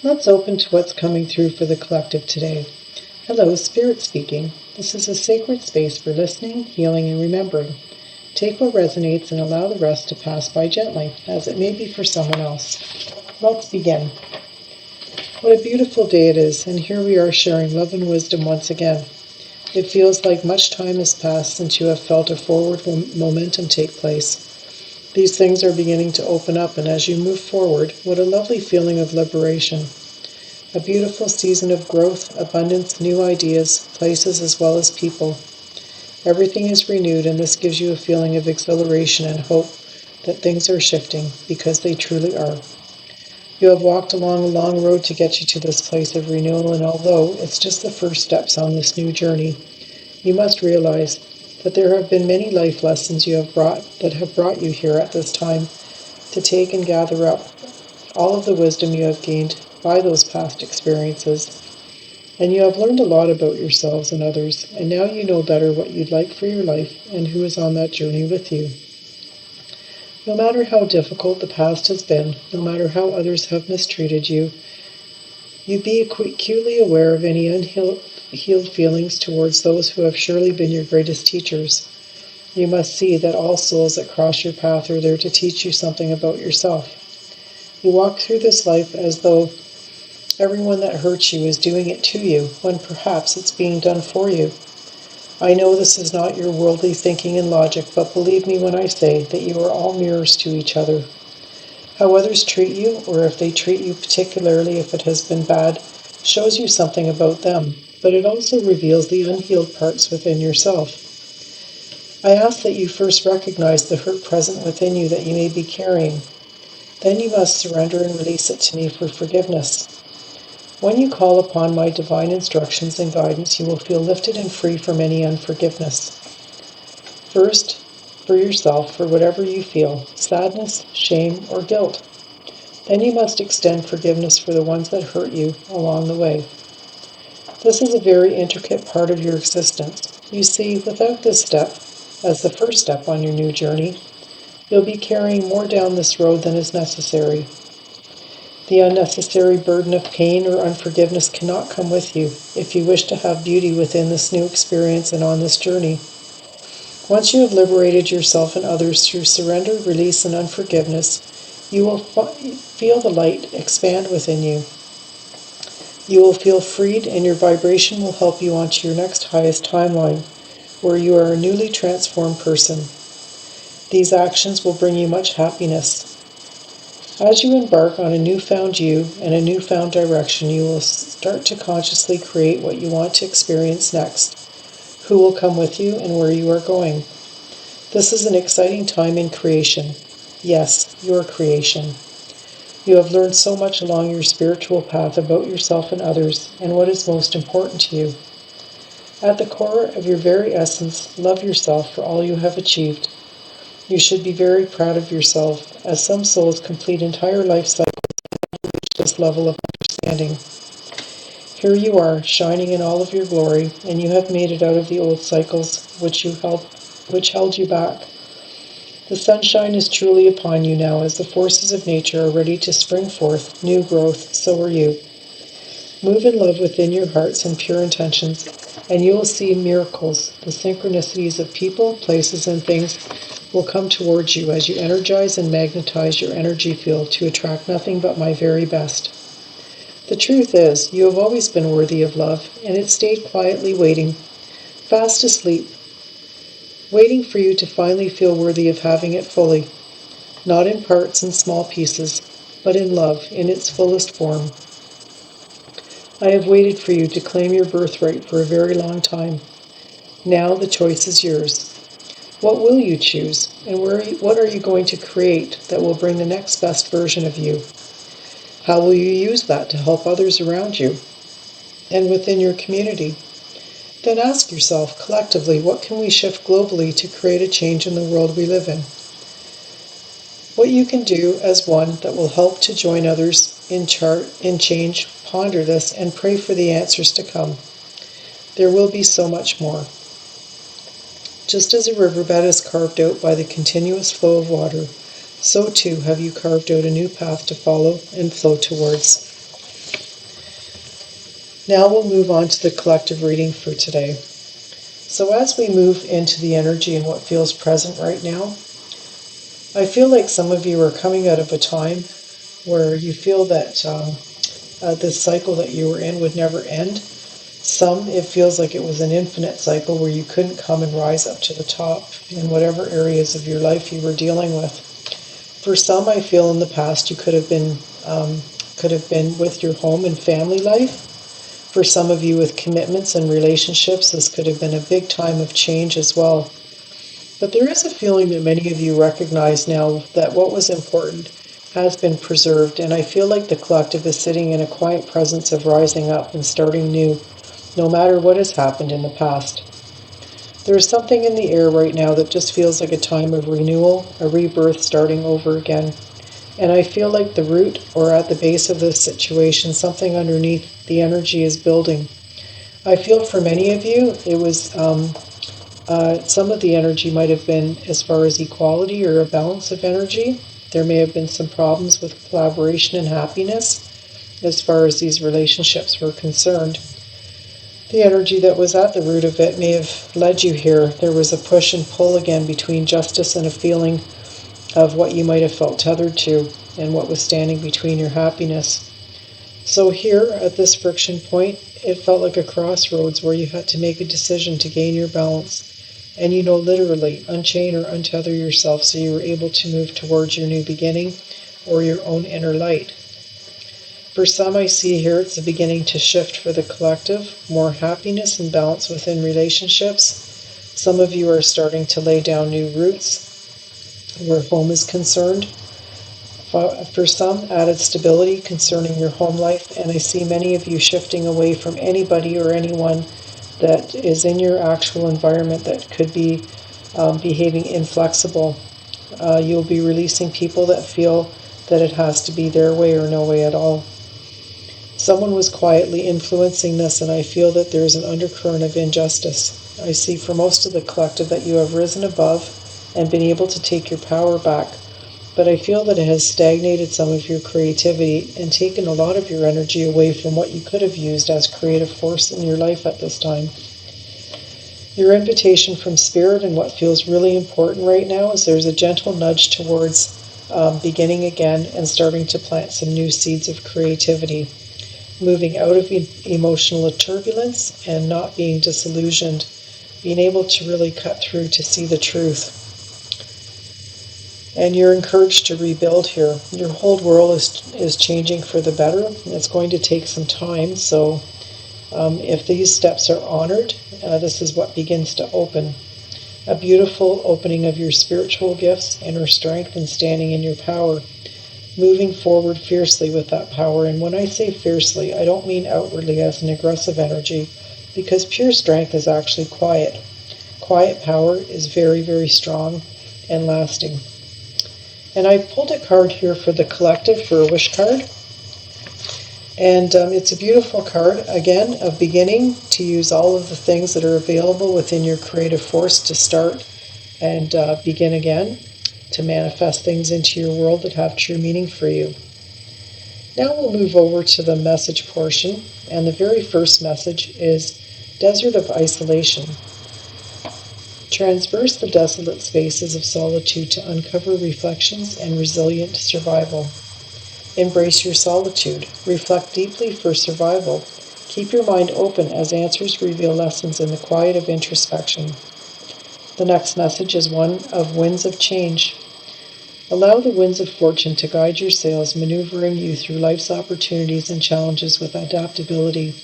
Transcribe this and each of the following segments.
Let's open to what's coming through for the collective today. Hello, Spirit speaking. This is a sacred space for listening, healing, and remembering. Take what resonates and allow the rest to pass by gently, as it may be for someone else. Let's begin. What a beautiful day it is, and here we are sharing love and wisdom once again. It feels like much time has passed since you have felt a forward momentum take place. These things are beginning to open up, and as you move forward, what a lovely feeling of liberation. A beautiful season of growth, abundance, new ideas, places as well as people. Everything is renewed, and this gives you a feeling of exhilaration and hope that things are shifting, because they truly are. You have walked along a long road to get you to this place of renewal, and although it's just the first steps on this new journey, you must realize that there have been many life lessons that have brought you here at this time to take and gather up all of the wisdom you have gained by those past experiences. And you have learned a lot about yourselves and others, and now you know better what you'd like for your life and who is on that journey with you. No matter how difficult the past has been, no matter how others have mistreated you, you be acutely aware of any unhealed feelings towards those who have surely been your greatest teachers. You must see that all souls that cross your path are there to teach you something about yourself. You walk through this life as though everyone that hurts you is doing it to you, when perhaps it's being done for you. I know this is not your worldly thinking and logic, but believe me when I say that you are all mirrors to each other. How others treat you, or if they treat you particularly if it has been bad, shows you something about them, but it also reveals the unhealed parts within yourself. I ask that you first recognize the hurt present within you that you may be carrying. Then you must surrender and release it to me for forgiveness. When you call upon my divine instructions and guidance, you will feel lifted and free from any unforgiveness. First, for yourself, for whatever you feel, sadness, shame, or guilt. Then you must extend forgiveness for the ones that hurt you along the way. This is a very intricate part of your existence. You see, without this step, as the first step on your new journey, you'll be carrying more down this road than is necessary. The unnecessary burden of pain or unforgiveness cannot come with you if you wish to have beauty within this new experience and on this journey. Once you have liberated yourself and others through surrender, release, and unforgiveness, you will feel the light expand within you. You will feel freed, and your vibration will help you onto your next highest timeline, where you are a newly transformed person. These actions will bring you much happiness. As you embark on a newfound you and a newfound direction, you will start to consciously create what you want to experience next, who will come with you, and where you are going. This is an exciting time in creation. Yes, your creation. You have learned so much along your spiritual path about yourself and others, and what is most important to you. At the core of your very essence, love yourself for all you have achieved. You should be very proud of yourself, as some souls complete entire life cycles to reach this level of understanding. Here you are, shining in all of your glory, and you have made it out of the old cycles which held you back. The sunshine is truly upon you now, as the forces of nature are ready to spring forth new growth. So are you. Move in love within your hearts and pure intentions, and you will see miracles. The synchronicities of people, places, and things will come towards you as you energize and magnetize your energy field to attract nothing but my very best. The truth is, you have always been worthy of love, and it stayed quietly waiting, fast asleep, waiting for you to finally feel worthy of having it fully, not in parts and small pieces, but in love, in its fullest form. I have waited for you to claim your birthright for a very long time. Now the choice is yours. What will you choose, and what are you going to create that will bring the next best version of you? How will you use that to help others around you and within your community? Then ask yourself, collectively, what can we shift globally to create a change in the world we live in? What you can do as one that will help to join others in change, ponder this, and pray for the answers to come. There will be so much more. Just as a riverbed is carved out by the continuous flow of water, so too have you carved out a new path to follow and flow towards. Now we'll move on to the collective reading for today. So as we move into the energy and what feels present right now, I feel like some of you are coming out of a time where you feel that this cycle that you were in would never end. Some, it feels like it was an infinite cycle where you couldn't come and rise up to the top in whatever areas of your life you were dealing with. For some, I feel in the past you could have been with your home and family life. For some of you with commitments and relationships, this could have been a big time of change as well. But there is a feeling that many of you recognize now that what was important has been preserved, and I feel like the collective is sitting in a quiet presence of rising up and starting new, no matter what has happened in the past. There is something in the air right now that just feels like a time of renewal, a rebirth, starting over again. And I feel like the root, or at the base of this situation, something underneath the energy is building. I feel for many of you, it was some of the energy might have been as far as equality or a balance of energy. There may have been some problems with collaboration and happiness as far as these relationships were concerned. The energy that was at the root of it may have led you here. There was a push and pull again between justice and a feeling of what you might have felt tethered to and what was standing between your happiness. So here at this friction point, it felt like a crossroads where you had to make a decision to gain your balance. And literally unchain or untether yourself so you were able to move towards your new beginning or your own inner light. For some, I see here it's the beginning to shift for the collective, more happiness and balance within relationships. Some of you are starting to lay down new roots where home is concerned. For some, added stability concerning your home life, and I see many of you shifting away from anybody or anyone that is in your actual environment that could be behaving inflexible. You'll be releasing people that feel that it has to be their way or no way at all. Someone was quietly influencing this, and I feel that there's an undercurrent of injustice. I see for most of the collective that you have risen above and been able to take your power back, but I feel that it has stagnated some of your creativity and taken a lot of your energy away from what you could have used as creative force in your life at this time. Your invitation from Spirit and what feels really important right now is there's a gentle nudge towards beginning again and starting to plant some new seeds of creativity, moving out of emotional turbulence and not being disillusioned, being able to really cut through to see the truth. And you're encouraged to rebuild here. Your whole world is changing for the better. It's going to take some time, so if these steps are honored, this is what begins to open. A beautiful opening of your spiritual gifts, inner strength, and standing in your power. Moving forward fiercely with that power. And when I say fiercely, I don't mean outwardly as an aggressive energy, because pure strength is actually quiet. Quiet power is very, very strong and lasting. And I pulled a card here for the collective, for a wish card. And it's a beautiful card, again, of beginning to use all of the things that are available within your creative force to start and begin again, to manifest things into your world that have true meaning for you. Now we'll move over to the message portion, and the very first message is Desert of Isolation. Traverse the desolate spaces of solitude to uncover reflections and resilient survival. Embrace your solitude. Reflect deeply for survival. Keep your mind open as answers reveal lessons in the quiet of introspection. The next message is one of winds of change. Allow the winds of fortune to guide your sails, maneuvering you through life's opportunities and challenges with adaptability.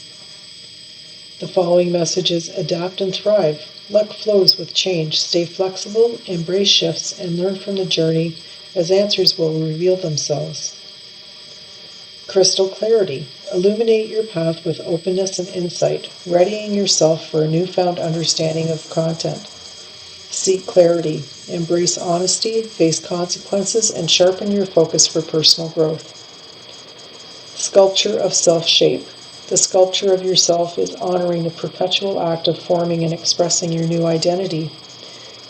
The following message is adapt and thrive. Luck flows with change. Stay flexible, embrace shifts, and learn from the journey as answers will reveal themselves. Crystal clarity. Illuminate your path with openness and insight, readying yourself for a newfound understanding of content. Seek clarity. Embrace honesty, face consequences, and sharpen your focus for personal growth. Sculpture of self-shape. The sculpture of yourself is honoring the perpetual act of forming and expressing your new identity.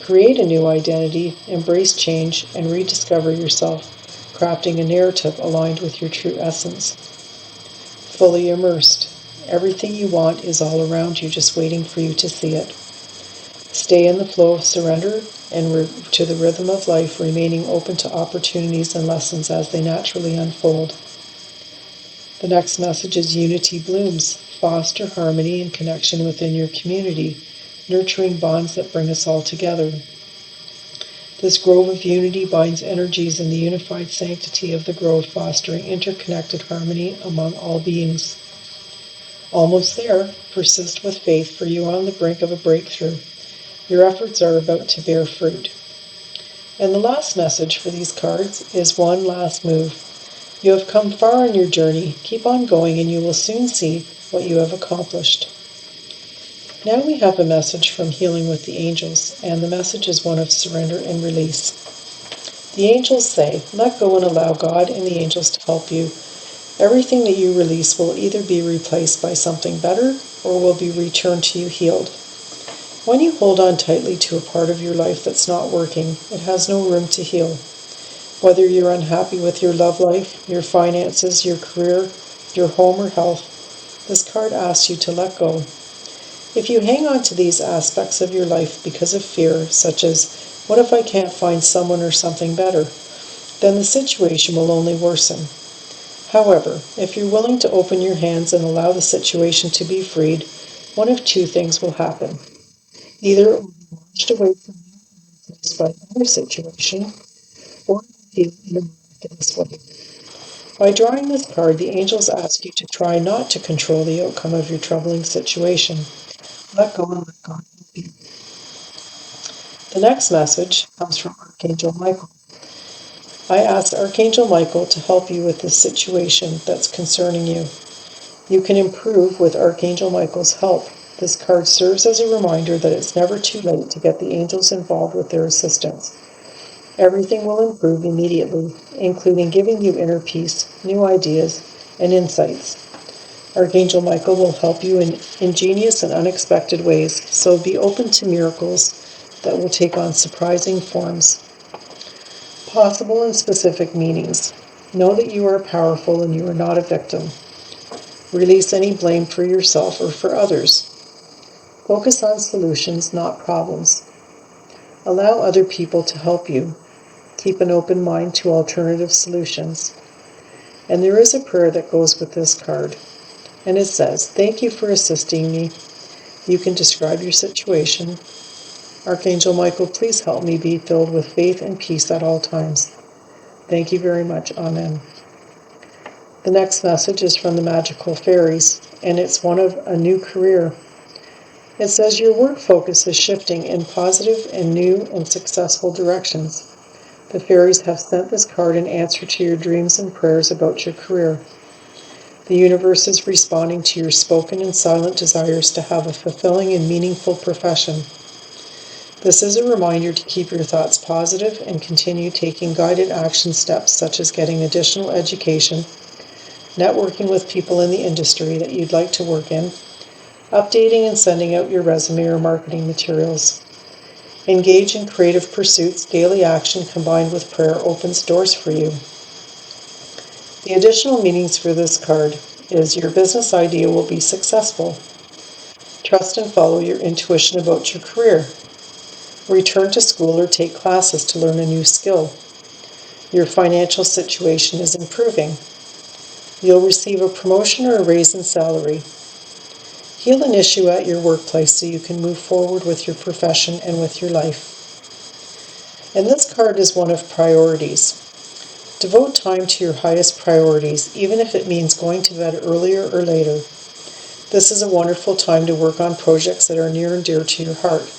Create a new identity, embrace change, and rediscover yourself, crafting a narrative aligned with your true essence. Fully immersed. Everything you want is all around you, just waiting for you to see it. Stay in the flow of surrender and to the rhythm of life, remaining open to opportunities and lessons as they naturally unfold. The next message is unity blooms. Foster harmony and connection within your community, nurturing bonds that bring us all together. This grove of unity binds energies in the unified sanctity of the grove, fostering interconnected harmony among all beings. Almost there. Persist with faith, for you are on the brink of a breakthrough. Your efforts are about to bear fruit. And the last message for these cards is one last move. You have come far on your journey. Keep on going and you will soon see what you have accomplished. Now we have a message from Healing with the Angels, and the message is one of surrender and release. The angels say, let go and allow God and the angels to help you. Everything that you release will either be replaced by something better or will be returned to you healed. When you hold on tightly to a part of your life that's not working, it has no room to heal. Whether you're unhappy with your love life, your finances, your career, your home or health, this card asks you to let go. If you hang on to these aspects of your life because of fear, such as, what if I can't find someone or something better, then the situation will only worsen. However, if you're willing to open your hands and allow the situation to be freed, one of two things will happen. Either it will be washed away from you and replaced by another situation, or it will heal in a miraculous way. By drawing this card, the angels ask you to try not to control the outcome of your troubling situation. Let go and let God help you. The next message comes from Archangel Michael. I ask Archangel Michael to help you with this situation that's concerning you. You can improve with Archangel Michael's help. This card serves as a reminder that it's never too late to get the angels involved with their assistance. Everything will improve immediately, including giving you inner peace, new ideas, and insights. Archangel Michael will help you in ingenious and unexpected ways, so be open to miracles that will take on surprising forms. Possible and specific meanings. Know that you are powerful and you are not a victim. Release any blame for yourself or for others. Focus on solutions, not problems. Allow other people to help you. Keep an open mind to alternative solutions. And there is a prayer that goes with this card. And it says, thank you for assisting me. You can describe your situation. Archangel Michael, please help me be filled with faith and peace at all times. Thank you very much. Amen. The next message is from the Magical Fairies, and it's one of a new career. It says your work focus is shifting in positive and new and successful directions. The fairies have sent this card in answer to your dreams and prayers about your career. The universe is responding to your spoken and silent desires to have a fulfilling and meaningful profession. This is a reminder to keep your thoughts positive and continue taking guided action steps such as getting additional education, networking with people in the industry that you'd like to work in, updating and sending out your resume or marketing materials. Engage in creative pursuits. Daily action combined with prayer opens doors for you. The additional meanings for this card is your business idea will be successful. Trust and follow your intuition about your career. Return to school or take classes to learn a new skill. Your financial situation is improving. You'll receive a promotion or a raise in salary. Heal an issue at your workplace so you can move forward with your profession and with your life. And this card is one of priorities. Devote time to your highest priorities, even if it means going to bed earlier or later. This is a wonderful time to work on projects that are near and dear to your heart.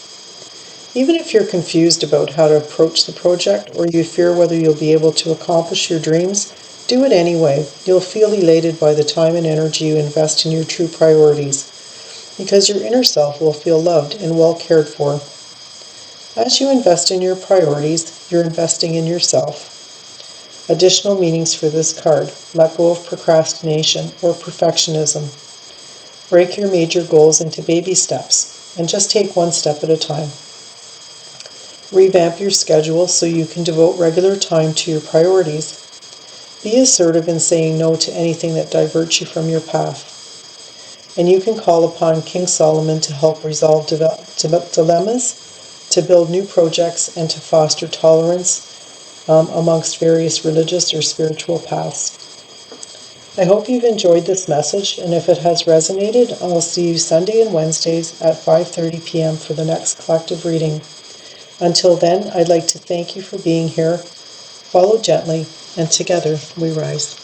Even if you're confused about how to approach the project or you fear whether you'll be able to accomplish your dreams, do it anyway. You'll feel elated by the time and energy you invest in your true priorities, because your inner self will feel loved and well cared for. As you invest in your priorities, you're investing in yourself. Additional meanings for this card. Let go of procrastination or perfectionism. Break your major goals into baby steps and just take one step at a time. Revamp your schedule so you can devote regular time to your priorities. Be assertive in saying no to anything that diverts you from your path. and you can call upon King Solomon to help resolve dilemmas, to build new projects, and to foster tolerance amongst various religious or spiritual paths. I hope you've enjoyed this message, and if it has resonated, I'll see you Sunday and Wednesdays at 5:30 p.m. for the next collective reading. Until then, I'd like to thank you for being here. Follow gently, and together we rise.